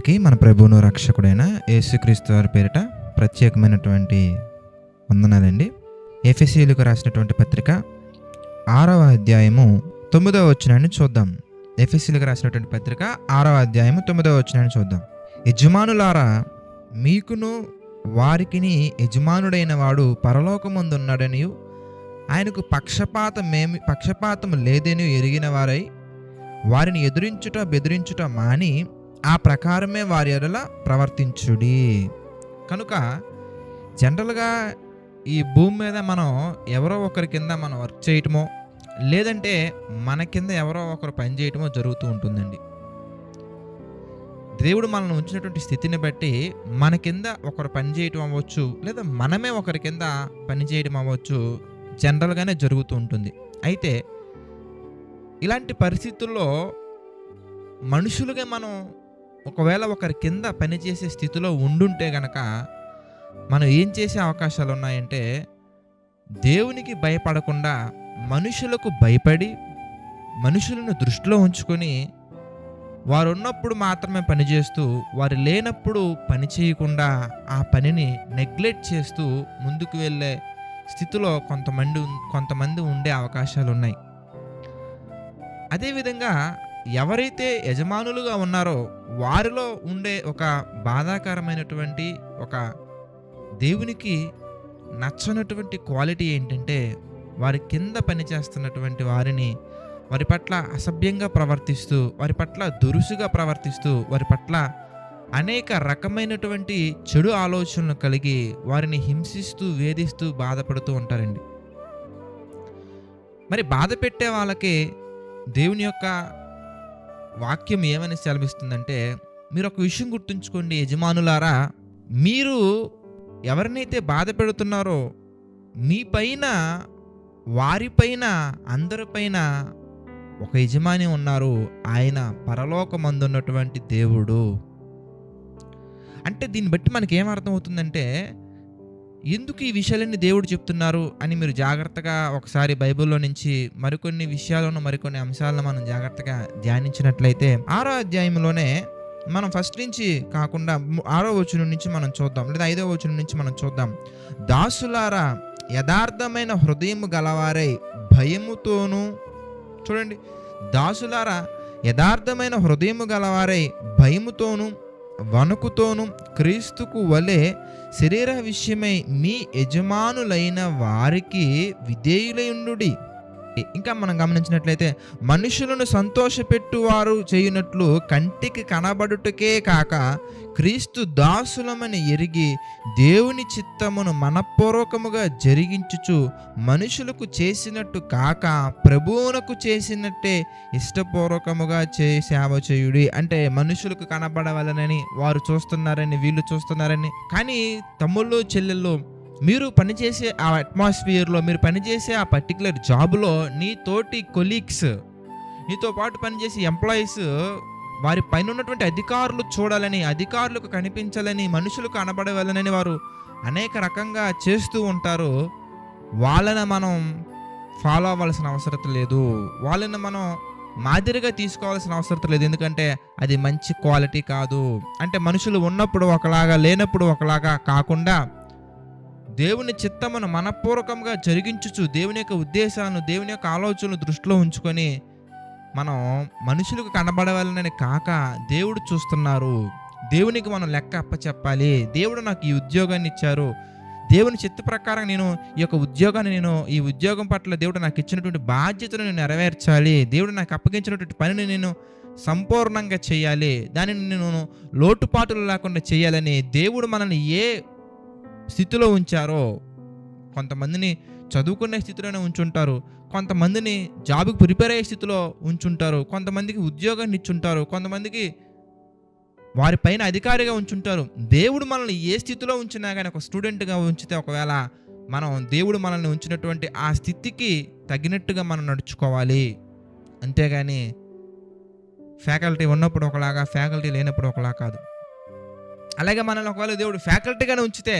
అందరికీ మన ప్రభువును రక్షకుడైన యేసుక్రీస్తు వారి పేరిట ప్రత్యేకమైనటువంటి వందనాలండి. ఎఫెసీయులకు రాసినటువంటి పత్రిక 6వ అధ్యాయము 9వ వచనాన్ని చూద్దాం. ఎఫెసీయులకు రాసినటువంటి పత్రిక 6వ అధ్యాయము 9వ వచనాన్ని చూద్దాం. యజమానులారా, మీకును వారికిని యజమానుడైన వాడు పరలోకమందున్నాడనియు ఆయనకు పక్షపాతము లేదని ఎరిగిన వారై వారిని ఎదురించుట బెదిరించుట మాని ఆ ప్రకారమే వారి ఎడల ప్రవర్తించుడి. కనుక జనరల్గా ఈ భూమి మీద మనం ఎవరో ఒకరి కింద మనం వర్క్ చేయటమో లేదంటే మన కింద ఎవరో ఒకరు పని చేయటమో జరుగుతూ ఉంటుందండి. దేవుడు మనల్ని ఉంచినటువంటి స్థితిని బట్టి మన కింద ఒకరు పని చేయటం అవ్వచ్చు, లేదా మనమే ఒకరి కింద పని చేయడం అవ్వచ్చు, జనరల్గానే జరుగుతూ ఉంటుంది. అయితే ఇలాంటి పరిస్థితుల్లో మనుషులుగా మనం ఒకవేళ ఒకరి కింద పనిచేసే స్థితిలో ఉండుంటే గనక మనం ఏం చేసే అవకాశాలు ఉన్నాయంటే, దేవునికి భయపడకుండా మనుషులకు భయపడి మనుషులను దృష్టిలో ఉంచుకొని వారు ఉన్నప్పుడు మాత్రమే పనిచేస్తూ వారు లేనప్పుడు పని చేయకుండా ఆ పనిని నెగ్లెక్ట్ చేస్తూ ముందుకు వెళ్ళే స్థితిలో కొంతమంది ఉండే అవకాశాలు ఉన్నాయి. అదేవిధంగా ఎవరైతే యజమానులుగా ఉన్నారో వారిలో ఉండే ఒక బాధాకరమైనటువంటి ఒక దేవునికి నచ్చనటువంటి క్వాలిటీ ఏంటంటే, వారి కింద పనిచేస్తున్నటువంటి వారిని వారి పట్ల అసభ్యంగా ప్రవర్తిస్తూ, వారి పట్ల దురుసుగా ప్రవర్తిస్తూ, వారి పట్ల అనేక రకమైనటువంటి చెడు ఆలోచనలు కలిగి వారిని హింసిస్తూ వేధిస్తూ బాధపడుతూ ఉంటారండి. మరి బాధ పెట్టే వాళ్ళకి దేవుని యొక్క వాక్యం ఏమని సెలవిస్తుందంటే, మీరు ఒక విషయం గుర్తుంచుకోండి యజమానులారా, మీరు ఎవరినైతే బాధ పెడుతున్నారో మీ పైన వారిపైన అందరిపైన ఒక యజమాని ఉన్నారు, ఆయన పరలోకమందున్నటువంటి దేవుడు. అంటే దీన్ని బట్టి మనకి ఏమర్థమవుతుందంటే, ఎందుకు ఈ విషయాలన్నీ దేవుడు చెప్తున్నారు అని మీరు జాగ్రత్తగా ఒకసారి బైబిల్లో నుంచి మరికొన్ని అంశాలను మనం జాగ్రత్తగా ధ్యానించినట్లయితే 6వ అధ్యాయంలోనే మనం ఫస్ట్ నుంచి కాకుండా 6వ వచనం నుంచి మనం చూద్దాం, లేదా 5వ వచనం నుంచి మనం చూద్దాం. దాసులారా, యథార్థమైన హృదయము గలవారై భయముతోనూ, చూడండి, దాసులారా యథార్థమైన హృదయము గలవారై భయముతోనూ వణుకుతోనూ క్రీస్తుకు వలె శరీర విషయమై మీ యజమానులైన వారికి విధేయులయుండుడి. ఇంకా మనం గమనించినట్లయితే, మనుషులను సంతోషపెట్టువారు చేయునట్లు కంటికి కనబడుటకే కాక క్రీస్తు దాసులమని ఎరిగి దేవుని చిత్తమును మనపూర్వకముగా జరిగించుచు మనుషులకు చేసినట్టు కాక ప్రభువునకు చేసినట్టే ఇష్టపూర్వకముగా సేవ చేయుడి. అంటే మనుషులకు కనబడవలనని వారు చూస్తున్నారని వీళ్ళు చూస్తున్నారని. కానీ తమ్ముళ్ళు చెల్లెళ్ళు, మీరు పనిచేసే ఆ అట్మాస్ఫియర్లో, మీరు పనిచేసే ఆ పర్టికులర్ జాబ్లో నీ తోటి కొలీగ్స్, నీతో పాటు పనిచేసే ఎంప్లాయీస్ వారి పైన ఉన్నటువంటి అధికారులు చూడాలని, అధికారులకు కనిపించాలని, మనుషులకు కనబడవాలని వారు అనేక రకంగా చేస్తూ ఉంటారు. వాళ్ళని మనం ఫాలో అవ్వాల్సిన అవసరం లేదు, వాళ్ళని మనం మాదిరిగా తీసుకోవాల్సిన అవసరం లేదు. ఎందుకంటే అది మంచి క్వాలిటీ కాదు. అంటే మనుషులు ఉన్నప్పుడు ఒకలాగా, లేనప్పుడు ఒకలాగా కాకుండా దేవుని చిత్తమును మనపూర్వకంగా జరిగించుచు దేవుని యొక్క ఉద్దేశాలను, దేవుని యొక్క ఆలోచనలు దృష్టిలో ఉంచుకొని మనం మనుషులకు కనబడవాలని కాక దేవుడు చూస్తున్నారు, దేవునికి మనం లెక్క అప్పచెప్పాలి, దేవుడు నాకు ఈ ఉద్యోగాన్ని ఇచ్చారు, దేవుని చిత్త ప్రకారం నేను ఈ ఉద్యోగం పట్ల దేవుడు నాకు ఇచ్చినటువంటి బాధ్యతను నేను నెరవేర్చాలి, దేవుడు నాకు అప్పగించినటువంటి పనిని నేను సంపూర్ణంగా చేయాలి, దానిని నేను లోటుపాటులు లేకుండా చేయాలని దేవుడు మనల్ని ఏ స్థితిలో ఉంచారో, కొంతమందిని చదువుకునే స్థితిలోనే ఉంచుంటారు, కొంతమందిని జాబ్కి ప్రిపేర్ అయ్యే స్థితిలో ఉంచుంటారు, కొంతమందికి ఉద్యోగాన్ని ఇచ్చుంటారు, కొంతమందికి వారి పైన అధికారిగా ఉంచుంటారు. దేవుడు మనల్ని ఏ స్థితిలో ఉంచినా కానీ, ఒక స్టూడెంట్గా ఉంచితే ఒకవేళ మనం దేవుడు మనల్ని ఉంచినటువంటి ఆ స్థితికి తగినట్టుగా మనం నడుచుకోవాలి. అంతేగాని ఫ్యాకల్టీ ఉన్నప్పుడు ఒకలాగా, ఫ్యాకల్టీ లేనప్పుడు ఒకలా కాదు. అలాగే మనల్ని ఒకవేళ దేవుడు ఫ్యాకల్టీగానే ఉంచితే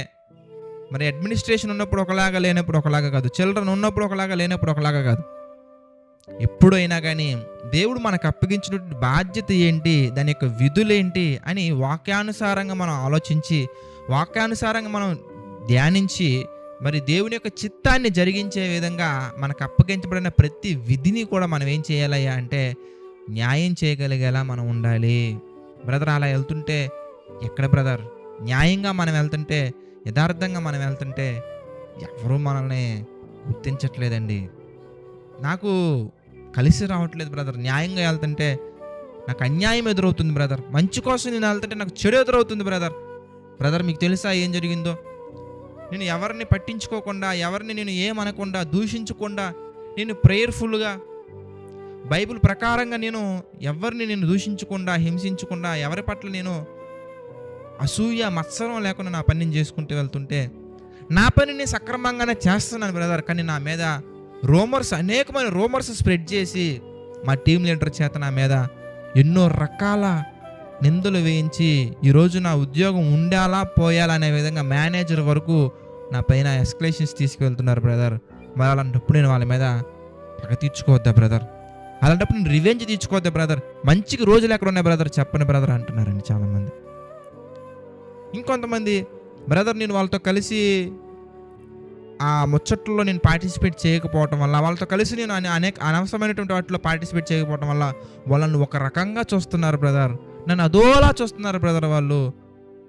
మరి అడ్మినిస్ట్రేషన్ ఉన్నప్పుడు ఒకలాగా, లేనప్పుడు ఒకలాగా కాదు. చిల్డ్రన్ ఉన్నప్పుడు ఒకలాగా, లేనప్పుడు ఒకలాగా కాదు. ఎప్పుడైనా కానీ దేవుడు మనకు అప్పగించినటువంటి బాధ్యత ఏంటి, దాని యొక్క విధులేంటి అని వాక్యానుసారంగా మనం ఆలోచించి, వాక్యానుసారంగా మనం ధ్యానించి, మరి దేవుని యొక్క చిత్తాన్ని జరిగించే విధంగా మనకు అప్పగించబడిన ప్రతి విధిని కూడా మనం ఏం చేయాలయ్యా అంటే న్యాయం చేయగలిగేలా మనం ఉండాలి. బ్రదర్ అలా వెళ్తుంటే ఎక్కడ బ్రదర్, న్యాయంగా మనం వెళ్తుంటే, యథార్థంగా మనం వెళ్తుంటే ఎవరూ మనల్ని గుర్తించట్లేదండి. నాకు కలిసి రావట్లేదు బ్రదర్. న్యాయంగా వెళ్తుంటే నాకు అన్యాయం ఎదురవుతుంది బ్రదర్. మంచి కోసం నేను వెళ్తుంటే నాకు చెడు ఎదురవుతుంది బ్రదర్. బ్రదర్ మీకు తెలుసా ఏం జరిగిందో? నేను ఎవరిని పట్టించుకోకుండా, ఎవరిని నేను ఏమనకుండా, దూషించకుండా, నేను ప్రేయర్ఫుల్గా బైబిల్ ప్రకారంగా నేను ఎవరిని నేను దూషించకుండా, హింసించకుండా, ఎవరి పట్ల నేను అసూయ మత్సరం లేకుండా నా పని నేను చేసుకుంటూ వెళ్తుంటే, నా పనిని సక్రమంగానే చేస్తున్నాను బ్రదర్. కానీ నా మీద అనేకమైన రూమర్స్ స్ప్రెడ్ చేసి మా టీం లీడర్ చేత నా మీద ఎన్నో రకాల నిందలు వేయించి ఈరోజు నా ఉద్యోగం ఉండాలా పోయాలా అనే విధంగా మేనేజర్ వరకు నా పైన ఎస్కలేషన్స్ తీసుకువెళ్తున్నారు బ్రదర్. మరి అలాంటప్పుడు నేను వాళ్ళ మీద పగ తీర్చుకోవద్దా బ్రదర్? అలాంటప్పుడు నేను రివెంజ్ తీర్చుకోవద్దా బ్రదర్? మంచికి రోజులు ఎక్కడ ఉన్నాయి బ్రదర్ చెప్పండి బ్రదర్ అంటున్నారండి చాలామంది. ఇంకొంతమంది బ్రదర్ నేను వాళ్ళతో కలిసి ఆ ముచ్చట్లో నేను పార్టిసిపేట్ చేయకపోవటం వల్ల, వాళ్ళతో కలిసి నేను అనేక అనవసరమైనటువంటి వాటిలో పార్టిసిపేట్ చేయకపోవటం వల్ల వాళ్ళని ఒక రకంగా చూస్తున్నారు బ్రదర్, నన్ను అదోలా చూస్తున్నారు బ్రదర్.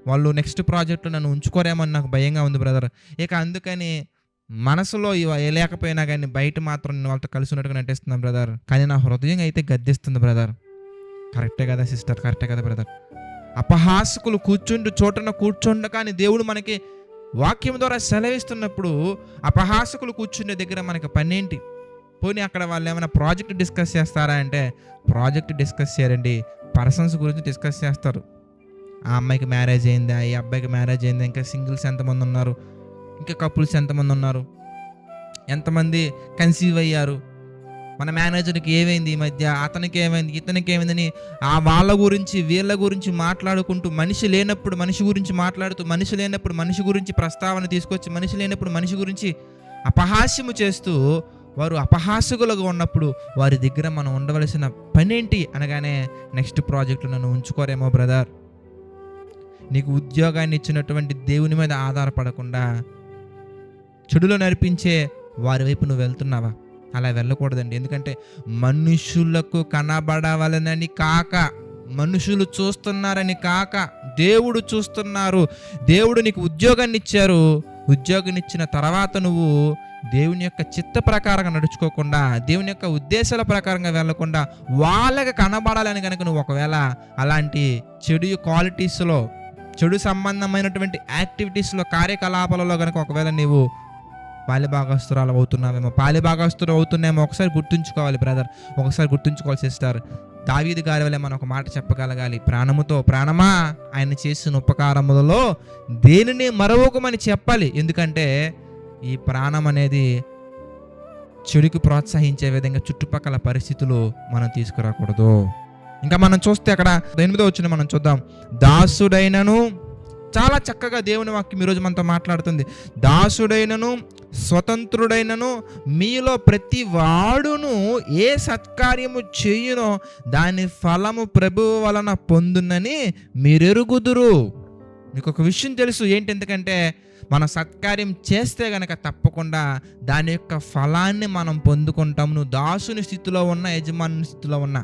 వాళ్ళు నెక్స్ట్ ప్రాజెక్టులో నన్ను ఉంచుకోరేమని నాకు భయంగా ఉంది బ్రదర్. ఇక అందుకని మనసులో లేకపోయినా కానీ బయట మాత్రం నేను వాళ్ళతో కలిసి ఉన్నట్టుగా నటిస్తున్నాను బ్రదర్. కానీ నా హృదయం అయితే గద్దిస్తుంది బ్రదర్. కరెక్టే కదా సిస్టర్, కరెక్టే కదా బ్రదర్. అపహాసకులు చోటన కూర్చోండు కానీ దేవుడు మనకి వాక్యం ద్వారా సెలవిస్తున్నప్పుడు అపహాసకులు కూర్చునే దగ్గర మనకి పనేంటి? పోనీ అక్కడ వాళ్ళు ఏమైనా ప్రాజెక్ట్ డిస్కస్ చేస్తారా అంటే ప్రాజెక్ట్ డిస్కస్ చేయరండి, పర్సన్స్ గురించి డిస్కస్ చేస్తారు. ఆ అమ్మాయికి మ్యారేజ్ అయిందా, ఈ అబ్బాయికి మ్యారేజ్ అయిందా, ఇంకా సింగిల్స్ ఎంతమంది ఉన్నారు, ఇంకా కపుల్స్ ఎంతమంది ఉన్నారు, ఎంతమంది కన్సీవ్ అయ్యారు, మన మేనేజర్కి ఏమైంది ఈ మధ్య, అతనికి ఏమైంది, ఇతనికి ఏమైందని ఆ వాళ్ళ గురించి వీళ్ళ గురించి మాట్లాడుకుంటూ, మనిషి లేనప్పుడు మనిషి గురించి మాట్లాడుతూ, మనిషి లేనప్పుడు మనిషి గురించి ప్రస్తావన తీసుకొచ్చి, మనిషి లేనప్పుడు మనిషి గురించి అపహాస్యము చేస్తూ, వారు అపహాసకులుగా ఉన్నప్పుడు వారి దగ్గర మనం ఉండవలసిన పనేంటి అనగానే నెక్స్ట్ ప్రాజెక్టు నన్ను ఉంచుకోరేమో బ్రదర్. నీకు ఉద్యోగాన్ని ఇచ్చినటువంటి దేవుని మీద ఆధారపడకుండా చెడులో నడిపించే వారి వైపు నువ్వు వెళ్తున్నావా? అలా వెళ్ళకూడదండి. ఎందుకంటే మనుషులకు కనబడవలనని కాక, మనుషులు చూస్తున్నారని కాక, దేవుడు చూస్తున్నారు. దేవుడు నీకు ఉద్యోగాన్ని ఇచ్చారు. ఉద్యోగాన్ని ఇచ్చిన తర్వాత నువ్వు దేవుని యొక్క చిత్త ప్రకారంగా నడుచుకోకుండా, దేవుని యొక్క ఉద్దేశాల ప్రకారంగా వెళ్ళకుండా వాళ్ళకి కనబడాలని కనుక నువ్వు ఒకవేళ అలాంటి చెడు క్వాలిటీస్లో, చెడు సంబంధమైనటువంటి యాక్టివిటీస్లో, కార్యకలాపాలలో కనుక ఒకవేళ నీవు పాలిభాగస్తురాలు అవుతున్నావేమో, పాలిభాగస్తులు అవుతున్నామో ఒకసారి గుర్తుంచుకోవాలి బ్రదర్, ఒకసారి గుర్తుంచుకోవాలి సిస్టర్. దావీదు గారి వల్ల మనం ఒక మాట చెప్పగలగాలి, ప్రాణముతో ప్రాణమా ఆయన చేసిన ఉపకారములలో దేనిని మరవకమని చెప్పాలి. ఎందుకంటే ఈ ప్రాణం అనేది చెడుకు ప్రోత్సహించే విధంగా చుట్టుపక్కల పరిస్థితులు మనం తీసుకురాకూడదు. ఇంకా మనం చూస్తే అక్కడ 8వ వచనం మనం చూద్దాం. దాసుడైనను, చాలా చక్కగా దేవుని వాక్యం ఈరోజు మనతో మాట్లాడుతుంది. దాసుడైనను స్వతంత్రుడైనను మీలో ప్రతి వాడును ఏ సత్కార్యము చేయునో దాని ఫలము ప్రభువు వలన పొందునని మీరెరుగుదురు. మీకు ఒక విషయం తెలుసు ఏంటి? ఎందుకంటే మనం సత్కార్యం చేస్తే గనక తప్పకుండా దాని యొక్క ఫలాన్ని మనం పొందుకుంటాం. నువ్వు దాసుని స్థితిలో ఉన్నా, యజమానుని స్థితిలో ఉన్నా,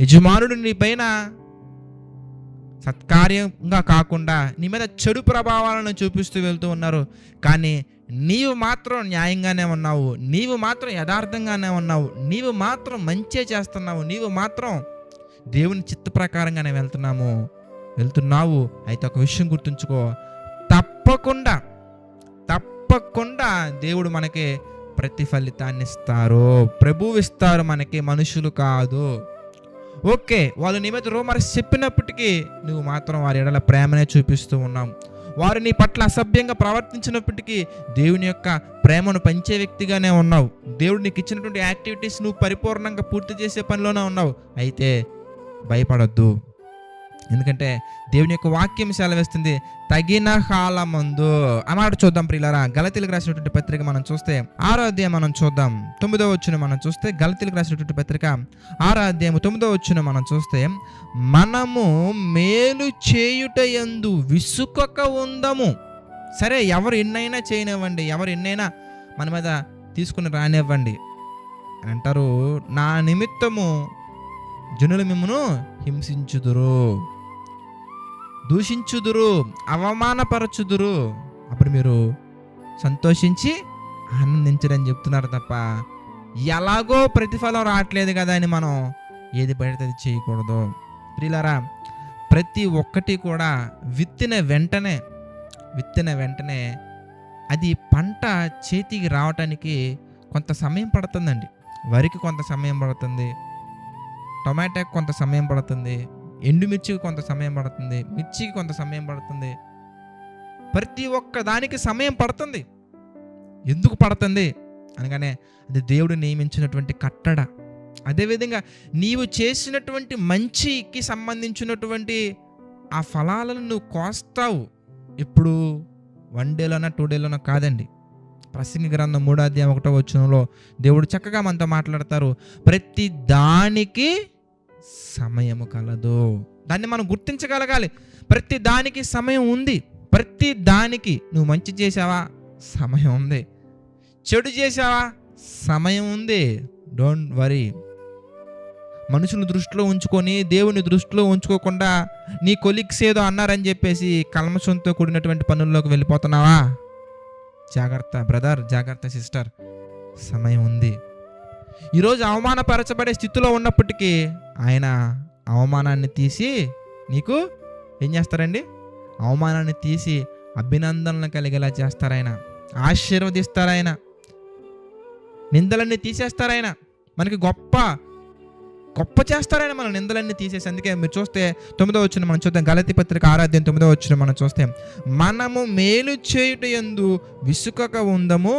యజమానుడు నీ పైన సత్కార్యంగా కాకుండా నీ మీద చెడు ప్రభావాలను చూపిస్తూ వెళ్తూ ఉన్నారు, కానీ నీవు మాత్రం న్యాయంగానే ఉన్నావు, నీవు మాత్రం యథార్థంగానే ఉన్నావు, నీవు మాత్రం మంచే చేస్తున్నావు, నీవు మాత్రం దేవుని చిత్త ప్రకారంగానే వెళ్తున్నావు. అయితే ఒక విషయం గుర్తుంచుకో, తప్పకుండా దేవుడు మనకి ప్రతిఫలితాన్ని ఇస్తారు. ప్రభువు ఇస్తారు మనకి, మనుషులు కాదు. ఓకే, వాళ్ళు నీ మీద రూమర్స్ చెప్పినప్పటికీ నువ్వు మాత్రం వారి ఎడల ప్రేమనే చూపిస్తూ ఉన్నావు. వారు నీ పట్ల అసభ్యంగా ప్రవర్తించినప్పటికీ దేవుని యొక్క ప్రేమను పంచే వ్యక్తిగానే ఉన్నావు. దేవుడు నీకు ఇచ్చినటువంటి యాక్టివిటీస్ నువ్వు పరిపూర్ణంగా పూర్తి చేసే పనిలోనే ఉన్నావు. అయితే భయపడొద్దు, ఎందుకంటే దేవుని యొక్క వాక్యం సెలవిస్తుంది, తగిన కాలమందు. ఆ మాట చూద్దాం ప్రియులారా. గలతీలకు రాసినటువంటి పత్రిక మనం చూస్తే 6వ అధ్యాయం మనం చూద్దాం. 9వ వచనం మనం చూస్తే, గలతీలకు రాసినటువంటి పత్రిక 6వ అధ్యాయం 9వ వచనం మనం చూస్తే, మనము మేలు చేయుట యందు విసుకక ఉందము. సరే, ఎవరు ఎన్నైనా చేయనివ్వండి, ఎవరు ఎన్నైనా మన మీద తీసుకుని రానివ్వండి అంటారు, నా నిమిత్తము జనులు మిమ్మును హింసించుదురు, దూషించుదురు, అవమానపరచుదురు, అప్పుడు మీరు సంతోషించి ఆనందించరని చెప్తున్నారు తప్ప ఎలాగో ప్రతిఫలం రావట్లేదు కదా అని మనం ఏది పడితే అది చేయకూడదు. ప్రియులారా, ప్రతి ఒక్కటి కూడా విత్తిన వెంటనే అది పంట చేతికి రావటానికి కొంత సమయం పడుతుందండి. వరికి కొంత సమయం పడుతుంది, టొమాటోకి కొంత సమయం పడుతుంది, ఎండుమిర్చికి కొంత సమయం పడుతుంది, మిర్చికి కొంత సమయం పడుతుంది. ప్రతి ఒక్క దానికి సమయం పడుతుంది. ఎందుకు పడుతుంది అనగానే అది దేవుడు నియమించినటువంటి కట్టడ. అదేవిధంగా నీవు చేసినటువంటి మంచికి సంబంధించినటువంటి ఆ ఫలాలను నువ్వు కోస్తావు. ఇప్పుడు 1 డేలోనా 2 డేలోనా కాదండి. ప్రసంగి గ్రంథం 3వ అధ్యాయం 1వ వచనంలో దేవుడు చక్కగా మనతో మాట్లాడతారు, ప్రతి దానికి సమయము కలదు. దాన్ని మనం గుర్తించగలగాలి. ప్రతి దానికి సమయం ఉంది. ప్రతి దానికి నువ్వు మంచి చేసావా, సమయం ఉంది. చెడు చేసావా, సమయం ఉంది. Don't worry. మనుషుని దృష్టిలో ఉంచుకొని దేవుని దృష్టిలో ఉంచుకోకుండా నీ కొలీగ్స్ ఏదో అన్నారని చెప్పేసి కల్మషంతో కూడినటువంటి పనుల్లోకి వెళ్ళిపోతున్నావా? జాగ్రత్త బ్రదర్, జాగ్రత్త సిస్టర్, సమయం ఉంది. ఈరోజు అవమానపరచబడే స్థితిలో ఉన్నప్పటికీ ఆయన అవమానాన్ని తీసి నీకు ఏం చేస్తారండి? అవమానాన్ని తీసి అభినందనలు కలిగేలా చేస్తారాయన, ఆశీర్వదిస్తారాయన, నిందలన్నీ తీసేస్తారాయన, మనకి గొప్ప చేస్తారాయన, మన నిందలన్నీ తీసేసి. అందుకే మీరు చూస్తే 9వ వచనం మనం చూద్దాం. గలతీ పత్రిక 6వ అధ్యాయం 9వ వచనం మనం చూస్తే, మనము మేలు చేయుట యందు విసుకక ఉందము,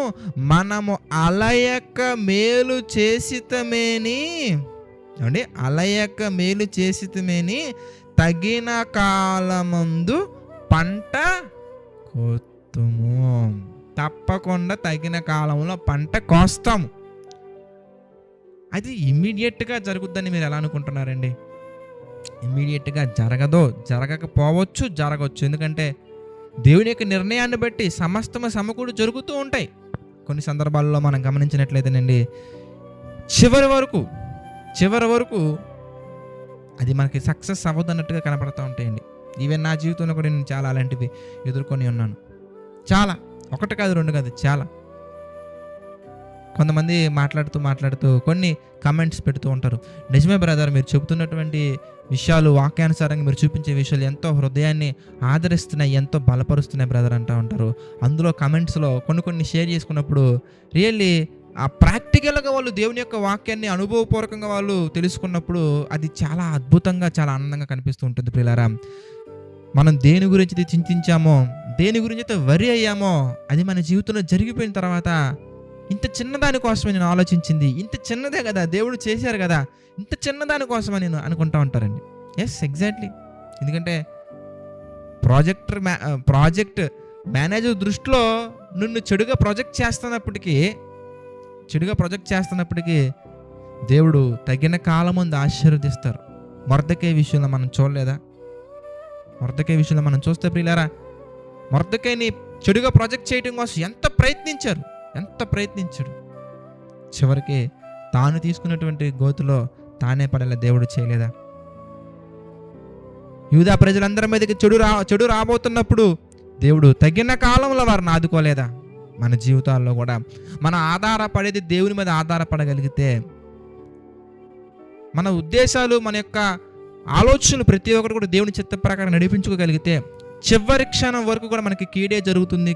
మనము అలయక మేలు చేసితమేని, ఏమండి, అలయక మేలు చేసితమేని తగిన కాలమందు పంట కోతుము. తప్పకుండా తగిన కాలంలో పంట కోస్తాము. అది ఇమ్మీడియట్గా జరుగుద్దని మీరు ఎలా అనుకుంటున్నారండి? ఇమ్మీడియట్గా జరగదు, జరగకపోవచ్చు, జరగవచ్చు. ఎందుకంటే దేవుని యొక్క నిర్ణయాన్ని బట్టి సమస్తము సమకూడి జరుగుతూ ఉంటాయి. కొన్ని సందర్భాల్లో మనం గమనించినట్లయితేనండి, చివరి వరకు అది మనకి సక్సెస్ అవ్వదన్నట్టుగా కనపడుతూ ఉంటాయండి. ఈవెన్ నా జీవితంలో కూడా నేను చాలా అలాంటివి ఎదుర్కొని ఉన్నాను. చాలా, 1 కాదు 2 కాదు, చాలా. కొంతమంది మాట్లాడుతూ కొన్ని కమెంట్స్ పెడుతూ ఉంటారు, నిజమే బ్రదర్, మీరు చెబుతున్నటువంటి విషయాలు, వాక్యానుసారంగా మీరు చూపించే విషయాలు ఎంతో హృదయాన్ని ఆదరిస్తున్నాయి, ఎంతో బలపరుస్తున్నాయి బ్రదర్ అంటూ ఉంటారు. అందులో కమెంట్స్లో కొన్ని షేర్ చేసుకున్నప్పుడు రియల్లీ ఆ ప్రాక్టికల్గా వాళ్ళు దేవుని యొక్క వాక్యాన్ని అనుభవపూర్వకంగా వాళ్ళు తెలుసుకున్నప్పుడు అది చాలా అద్భుతంగా, చాలా ఆనందంగా కనిపిస్తూ ఉంటుంది. ప్రియులారా, మనం దేని గురించి అయితే చింతించామో, దేని గురించి అయితే వరి అయ్యామో, అది మన జీవితంలో జరిగిపోయిన తర్వాత ఇంత చిన్నదాని కోసమే నేను ఆలోచించింది, ఇంత చిన్నదే కదా దేవుడు చేశారు కదా, ఇంత చిన్నదాని కోసమే నేను అనుకుంటా ఉంటారండి. Yes, exactly. ఎందుకంటే ప్రాజెక్ట్ మేనేజర్ దృష్టిలో నిన్ను చెడుగా ప్రొజెక్ట్ చేస్తున్నప్పటికీ దేవుడు తగిన కాలం ముందు ఆశీర్వదిస్తారు. మొర్దెకై విషయంలో మనం చూడలేదా? మొర్దెకై విషయంలో మనం చూస్తే ప్రియులారా, మొర్దెకైని చెడుగా ప్రొజెక్ట్ చేయడం కోసం ఎంత ప్రయత్నించాడు. చివరికి తాను తీసుకున్నటువంటి గోతులో తానే పడేలా దేవుడు చేయలేదా? యూదా ప్రజలందరి మీదకి చెడు రాబోతున్నప్పుడు దేవుడు తగిన కాలంలో వారిని ఆదుకోలేదా? మన జీవితాల్లో కూడా మనం ఆధారపడేది దేవుని మీద ఆధారపడగలిగితే, మన ఉద్దేశాలు, మన యొక్క ఆలోచనలు ప్రతి ఒక్కరు కూడా దేవుని చిత్త ప్రకారం నడిపించుకోగలిగితే, చివరి క్షణం వరకు కూడా మనకి కీడే జరుగుతుందని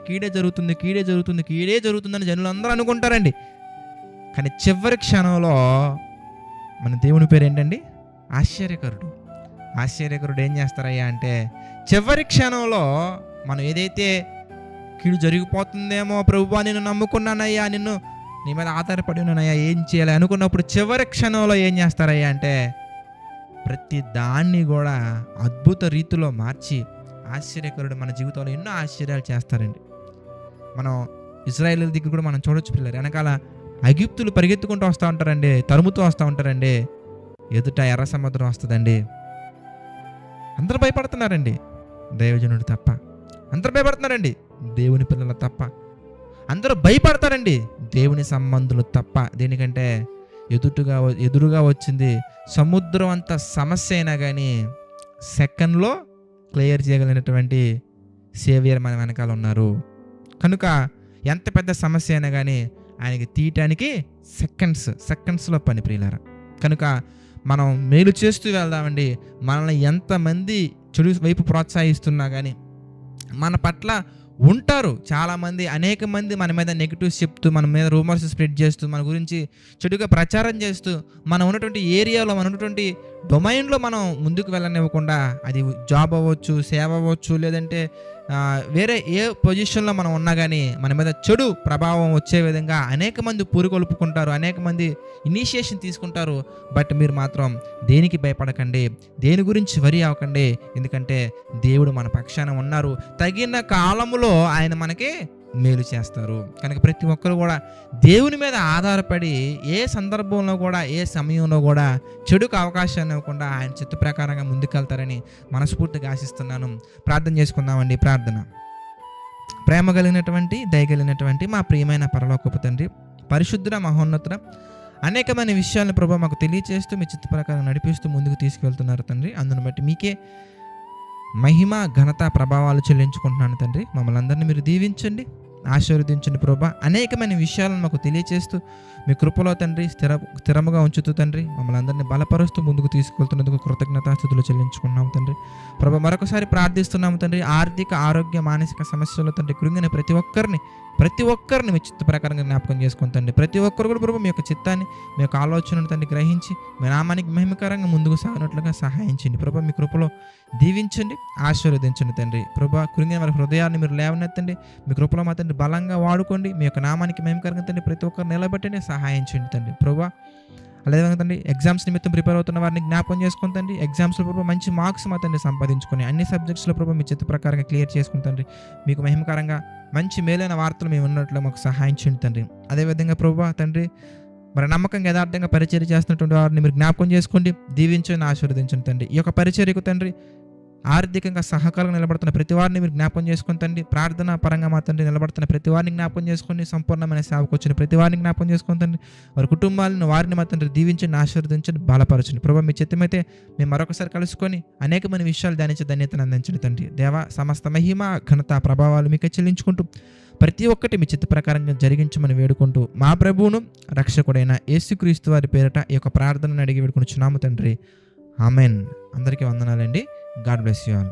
జనులు అందరూ అనుకుంటారండి. కానీ చివరి క్షణంలో మన దేవుని పేరు ఏంటండి? ఆశ్చర్యకరుడు ఏం చేస్తారయ్యా అంటే, చివరి క్షణంలో మనం ఏదైతే కీడు జరిగిపోతుందేమో, ప్రభువా నిన్ను నమ్ముకున్నానయ్యా, నీ మీద ఆధారపడి ఉన్నానయ్యా, ఏం చేయాలి అనుకున్నప్పుడు చివరి క్షణంలో ఏం చేస్తారయ్యా అంటే ప్రతి దాన్ని కూడా అద్భుత రీతిలో మార్చి ఆశ్చర్యకరుడు మన జీవితంలో ఎన్నో ఆశ్చర్యాలు చేస్తారండి. మనం ఇశ్రాయేలీయుల దగ్గర కూడా మనం చూడొచ్చు పిల్లలు, వెనకాల ఐగుప్తులు పరిగెత్తుకుంటూ వస్తూ ఉంటారండి, తరుముతూ వస్తూ ఉంటారండి. ఎదుట ఎర్ర సముద్రం వస్తుందండి. అందరూ భయపడుతున్నారండి, దైవజనుడు తప్ప. అందరూ భయపడుతున్నారండి, దేవుని పిల్లలు తప్ప. అందరూ భయపడతారండి, దేవుని సంబంధులు తప్ప. దేనికంటే ఎదురుగా వచ్చింది సముద్రం అంత సమస్య అయినా కానీ సెకండ్లో క్లియర్ చేయగలిగినటువంటి సేవియర్ మన వెనకాల ఉన్నారు. కనుక ఎంత పెద్ద సమస్య అయినా కానీ ఆయనకి తీయటానికి సెకండ్స్లో పని ప్రియులారా. కనుక మనం మేలు చేస్తూ వెళ్దామండి. మనల్ని ఎంతమంది చెడు వైపు ప్రోత్సహిస్తున్నా కానీ మన పట్ల ఉంటారు చాలామంది, అనేక మంది మన మీద నెగిటివ్స్ చెప్తూ, మన మీద రూమర్స్ స్ప్రెడ్ చేస్తూ, మన గురించి చెడుగా ప్రచారం చేస్తూ, మనం ఉన్నటువంటి ఏరియాలో, మన ఉన్నటువంటి డొమైన్లో మనం ముందుకు వెళ్ళనివ్వకుండా, అది జాబ్ అవ్వచ్చు, సేవ అవ్వచ్చు, లేదంటే వేరే ఏ పొజిషన్లో మనం ఉన్నా కానీ మన మీద చెడు ప్రభావం వచ్చే విధంగా అనేక మంది పూరుకొల్పుకుంటారు, అనేక మంది ఇనిషియేషన్ తీసుకుంటారు. బట్ మీరు మాత్రం దేనికి భయపడకండి, దేని గురించి వరి అవ్వకండి. ఎందుకంటే దేవుడు మన పక్షాన ఉన్నారు. తగిన కాలములో ఆయన మనకి మేలు చేస్తారు. కనుక ప్రతి ఒక్కరు కూడా దేవుని మీద ఆధారపడి ఏ సందర్భంలో కూడా, ఏ సమయంలో కూడా చెడుకు అవకాశాన్ని ఇవ్వకుండా ఆయన చిత్త ప్రకారంగా ముందుకెళ్తారని మనస్ఫూర్తిగా ఆశిస్తున్నాను. ప్రార్థన చేసుకుందామండి. ప్రార్థన. ప్రేమ కలిగినటువంటి, దయగలిగినటువంటి మా ప్రియమైన పరలోకపు తండ్రి, పరిశుద్ధుడ, మహోన్నతుడ, అనేకమైన విషయాలను ప్రభు మాకు తెలియచేస్తూ మీ చిత్త ప్రకారం నడిపిస్తూ ముందుకు తీసుకెళ్తున్నారు తండ్రి. అందును బట్టి మీకే మహిమ, ఘనత, ప్రభావాలు చెల్లించుకుంటున్నాను తండ్రి. మమ్మల్ని అందరినీ మీరు దీవించండి, ఆశీర్వదించండి ప్రభా. అనేకమైన విషయాలను మాకు తెలియచేస్తూ మీ కృపలో తండ్రి స్థిరముగా ఉంచుతూ తండ్రి మమ్మల్ని అందరినీ బలపరుస్తూ ముందుకు తీసుకెళ్తున్నందుకు కృతజ్ఞతాస్తుతులు చెల్లించుకున్నాము తండ్రి. ప్రభా, మరొకసారి ప్రార్థిస్తున్నాము తండ్రి. ఆర్థిక, ఆరోగ్య, మానసిక సమస్యలు తండ్రి కృంగిన ప్రతి ఒక్కరిని మీ చిత్త ప్రకారంగా జ్ఞాపకం చేసుకుని తండ్రి. ప్రతి ఒక్కరు కూడా ప్రభు మీ యొక్క చిత్తాన్ని, మీ యొక్క ఆలోచనను తండ్రి గ్రహించి మీ నామానికి మహిమకరంగా ముందుకు సాగినట్లుగా సహాయించండి ప్రభా. మీ కృపలో దీవించండి, ఆశీర్వదించండి తండ్రి. ప్రభా, కృంగిన వారి హృదయాన్ని మీరు లేవనెత్తండి. మీ కృపలో మా తండ్రి బలంగా వాడుకోండి. మీ యొక్క నామానికి మహిమకరంగా తండ్రి ప్రతి ఒక్కరు నిలబెట్టండి, సహాయించండి తండ్రి. ప్రభా, అలాగే తండ్రి ఎగ్జామ్స్ నిమిత్తం ప్రిపేర్ అవుతున్న వారిని జ్ఞాపకం చేసుకుని తండ్రి, ఎగ్జామ్స్లో ప్రభు మంచి మార్క్స్ మా తండ్రి సంపాదించుకొని అన్ని సబ్జెక్ట్స్లో ప్రభు మీ చిత్త ప్రకారంగా క్లియర్ చేసుకుని తండ్రి మీకు మహిమకరంగా మంచి మేలైన వార్తలు మేము ఉన్నట్లు మాకు సహాయించండి తండ్రి. అదేవిధంగా ప్రభు తండ్రి మరి నమ్మకంగా యథార్థంగా పరిచర్య చేస్తున్నటువంటి వారిని మీరు జ్ఞాపకం చేసుకోండి, దీవించండి, ఆశీర్వదించండి తండ్రి. ఈ యొక్క పరిచర్యకు తండ్రి ఆర్థికంగా సహకారంగా నిలబడుతున్న ప్రతి వారిని మీరు జ్ఞాపకం చేసుకుని తండ్రి, ప్రార్థన పరంగా మా తండ్రి నిలబడుతున్న ప్రతి వారిని జ్ఞాపకం చేసుకొని, సంపూర్ణమైన సేవకు వచ్చిన ప్రతి వారిని జ్ఞాపకం చేసుకుని తండ్రి, వారి కుటుంబాలను వారిని మా తండ్రి దీవించండి, ఆశీర్వదించండి, బలపరచండి. ప్రభావ మీ చిత్తమైతే మేము మరొకసారి కలుసుకొని అనేకమైన విషయాలు ధ్యానించి ధన్యతను అందించండి తండ్రి. దేవ, సమస్త మహిమ, ఘనత, ప్రభావాలు మీకే చెల్లించుకుంటూ ప్రతి ఒక్కటి మీ చిత్త ప్రకారంగా జరిగించమని వేడుకుంటూ మా ప్రభువును రక్షకుడైన యేసుక్రీస్తు వారి పేరిట ఈ యొక్క ప్రార్థనను అడిగి వేడుకొనుచున్నాము తండ్రి. ఆమెన్. అందరికీ వందనాలండి. God bless you all.